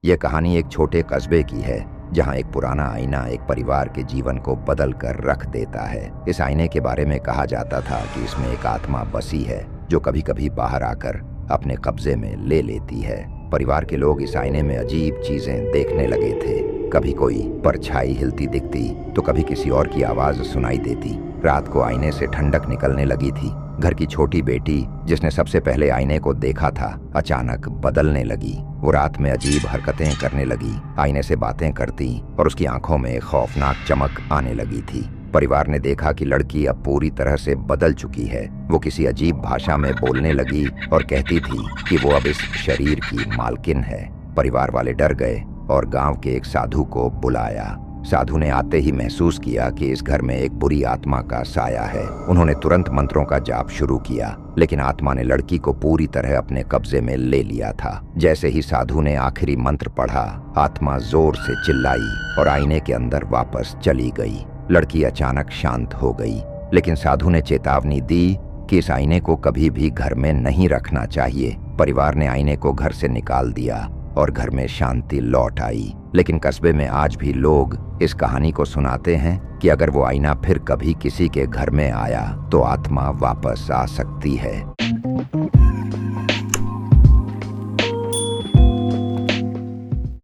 यह कहानी एक छोटे कस्बे की है जहां एक पुराना आईना एक परिवार के जीवन को बदल कर रख देता है। इस आईने के बारे में कहा जाता था कि इसमें एक आत्मा बसी है जो कभी कभी बाहर आकर अपने कब्जे में ले लेती है। परिवार के लोग इस आईने में अजीब चीजें देखने लगे थे। कभी कोई परछाई हिलती दिखती तो कभी किसी और की आवाज सुनाई देती। रात को आईने से ठंडक निकलने लगी थी। घर की छोटी बेटी जिसने सबसे पहले आईने को देखा था अचानक बदलने लगी। वो रात में अजीब हरकतें करने लगी, आईने से बातें करती और उसकी आंखों में खौफनाक चमक आने लगी थी। परिवार ने देखा कि लड़की अब पूरी तरह से बदल चुकी है। वो किसी अजीब भाषा में बोलने लगी और कहती थी कि वो अब इस शरीर की मालकिन है। परिवार वाले डर गए और गांव के एक साधु को बुलाया। साधु ने आते ही महसूस किया कि इस घर में एक बुरी आत्मा का साया है। उन्होंने तुरंत मंत्रों का जाप शुरू किया, लेकिन आत्मा ने लड़की को पूरी तरह अपने कब्जे में ले लिया था। जैसे ही साधु ने आखिरी मंत्र पढ़ा, आत्मा जोर से चिल्लाई और आईने के अंदर वापस चली गई। लड़की अचानक शांत हो गई, लेकिन साधु ने चेतावनी दी कि इस आईने को कभी भी घर में नहीं रखना चाहिए। परिवार ने आईने को घर से निकाल दिया और घर में शांति लौट आई। लेकिन कस्बे में आज भी लोग इस कहानी को सुनाते हैं कि अगर वो आईना फिर कभी किसी के घर में आया तो आत्मा वापस आ सकती है।